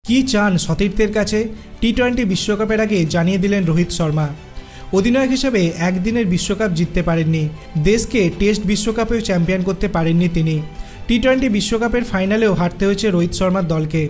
কি চান সতীর্থের কাছে? টি-20 বিশ্বকাপের আগে জানিয়ে দিলেন রোহিত শর্মা। অধিনায়ক হিসেবে একদিনের বিশ্বকাপ জিততে পারেননি, দেশকে টেস্ট বিশ্বকাপেও চ্যাম্পিয়ন করতে পারেননি তিনি। টি-20 বিশ্বকাপের ফাইনালেও হারতে হয়েছে রোহিত শর্মার দলকে।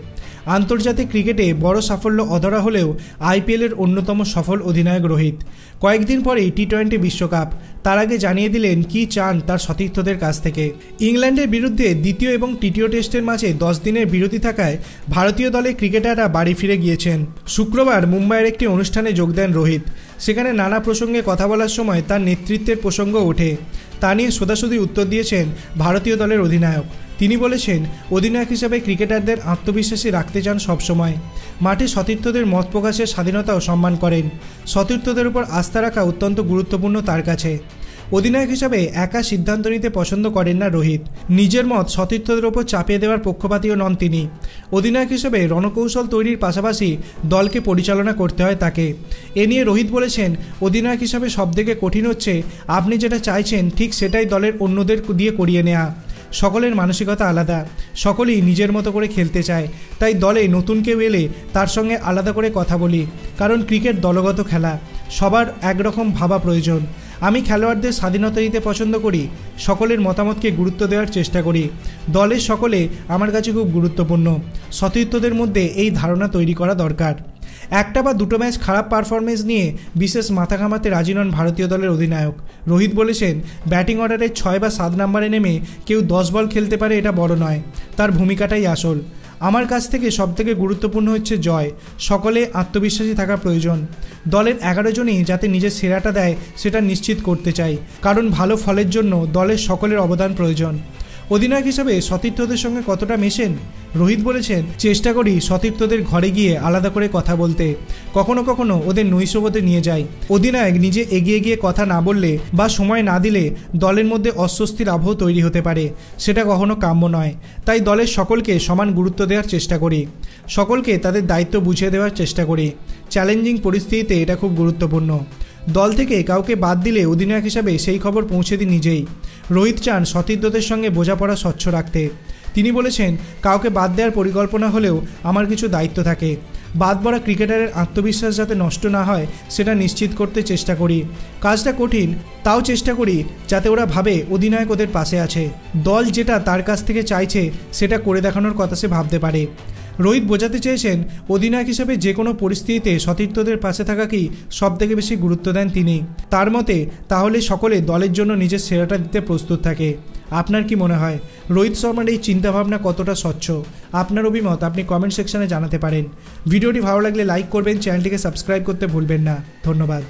আন্তর্জাতিক ক্রিকেটে বড় সাফল্য অধরা হলেও আইপিএলের অন্যতম সফল অধিনায়ক রোহিত। কয়েকদিন পরেই টি-20 বিশ্বকাপ, তার আগে জানিয়ে দিলেন কি চান তার সতীর্থদের কাছ থেকে। ইংল্যান্ডের বিরুদ্ধে দ্বিতীয় এবং তৃতীয় টেস্টের মাঝে 10 দিনের বিরতি থাকায় ভারতীয় দলের ক্রিকেটাররা বাড়ি ফিরে গিয়েছেন। শুক্রবার মুম্বাইয়ের একটি অনুষ্ঠানে যোগ দেন রোহিত। সেখানে নানা প্রসঙ্গে কথা বলার সময় তার নেতৃত্বের প্রসঙ্গ ওঠে। তা নিয়ে সোজাসুজি উত্তর দিয়েছেন ভারতীয় দলের অধিনায়ক। তিনি বলেছেন, অধিনায়ক হিসেবে ক্রিকেটারদের আত্মবিশ্বাসী রাখতে চান সবসময়। মাঠে সতীর্থদের মত প্রকাশের স্বাধীনতাও সম্মান করেন। সতীর্থদের উপর আস্থা রাখা অত্যন্ত গুরুত্বপূর্ণ তার কাছে। অধিনায়ক হিসাবে একা সিদ্ধান্ত নিতে পছন্দ করেন না রোহিত। নিজের মত সতীর্থদের ওপর চাপিয়ে দেওয়ার পক্ষপাতীও নন তিনি। অধিনায়ক হিসেবে রণকৌশল তৈরির পাশাপাশি দলকে পরিচালনা করতে হয় তাকে। এ নিয়ে রোহিত বলেছেন, অধিনায়ক হিসাবে সবথেকে কঠিন হচ্ছে আপনি যেটা চাইছেন ঠিক সেটাই দলের অন্যদের দিয়ে করিয়ে নেওয়া। সকলের মানসিকতা আলাদা, সকলেই নিজের মতো করে খেলতে চায়। তাই দলে নতুন কেউ এলে তার সঙ্গে আলাদা করে কথা বলি, কারণ ক্রিকেট দলগত খেলা, সবার একরকম ভাবা প্রয়োজন। আমি খেলোয়াড়দের স্বাধীনতা দিতে পছন্দ করি, সকলের মতামতকে গুরুত্ব দেওয়ার চেষ্টা করি। দলের সকলে আমার কাছে খুব গুরুত্বপূর্ণ। সতীর্থদের মধ্যে এই ধারণা তৈরি করা দরকার। একটা বা দুটো ম্যাচ খারাপ পারফরমেন্স নিয়ে বিশেষ মাথা ঘামাতে রাজি নন ভারতীয় দলের অধিনায়ক। রোহিত বলেছেন, ব্যাটিং অর্ডারে 6 বা 7 নম্বরে নেমে কেউ 10 বল খেলতে পারে এটা বড় নয়, তার ভূমিকাটাই আসল। আমার কাছ থেকে সবথেকে গুরুত্বপূর্ণ হচ্ছে জয়। সকলে আত্মবিশ্বাসী থাকা প্রয়োজন। দলের 11 জনই যাতে নিজের সেরাটা দেয় সেটা নিশ্চিত করতে চাই, কারণ ভালো ফলের জন্য দলের সকলের অবদান প্রয়োজন। অধিনায়ক হিসাবে সতীর্থদের সঙ্গে কতটা মেশেন? রোহিত বলেছেন, চেষ্টা করি সতীর্থদের ঘরে গিয়ে আলাদা করে কথা বলতে। কখনো কখনো ওদের নৈশভোজে নিয়ে যাই। অধিনায়ক নিজে এগিয়ে গিয়ে কথা না বললে বা সময় না দিলে দলের মধ্যে অস্বস্তির আবহ তৈরি হতে পারে, সেটা কখনো কাম্য নয়। তাই দলের সকলকে সমান গুরুত্ব দেওয়ার চেষ্টা করি, সকলকে তাদের দায়িত্ব বুঝিয়ে দেওয়ার চেষ্টা করি। চ্যালেঞ্জিং পরিস্থিতিতে এটা খুব গুরুত্বপূর্ণ। দল থেকে কাউকে বাদ দিলে অধিনায়ক হিসাবে সেই খবর পৌঁছে দিই নিজেই। রোহিত চান সতীর্থদের সঙ্গে বোঝাপড়া স্বচ্ছ রাখতে। তিনি বলেছেন, কাউকে বাদ দেওয়ার পরিকল্পনা হলেও আমার কিছু দায়িত্ব থাকে। বাদ পড়া ক্রিকেটারের আত্মবিশ্বাস যাতে নষ্ট না হয় সেটা নিশ্চিত করতে চেষ্টা করি। কাজটা কঠিন, তাও চেষ্টা করি যাতে ওরা ভাবে অধিনায়ক ওদের পাশে আছে। দল যেটা তার কাছ থেকে চাইছে সেটা করে দেখানোর কথা সে ভাবতে পারে। রোহিত বোঝাতে চেয়েছেন, অধিনায়ক হিসেবে যে কোনো পরিস্থিতিতে সতীর্থদের পাশে থাকাকেই সবথেকে বেশি গুরুত্ব দেন তিনি। তার মতে তাহলে সকলে দলের জন্য নিজের সেরাটা দিতে প্রস্তুত থাকে। আপনার কি মনে হয় রোহিত শর্মার এই চিন্তাভাবনা কতটা স্বচ্ছ? আপনার অভিমত আপনি কমেন্ট সেকশনে জানাতে পারেন। ভিডিওটি ভালো লাগলে লাইক করবেন, চ্যানেলটিকে সাবস্ক্রাইব করতে ভুলবেন না। ধন্যবাদ।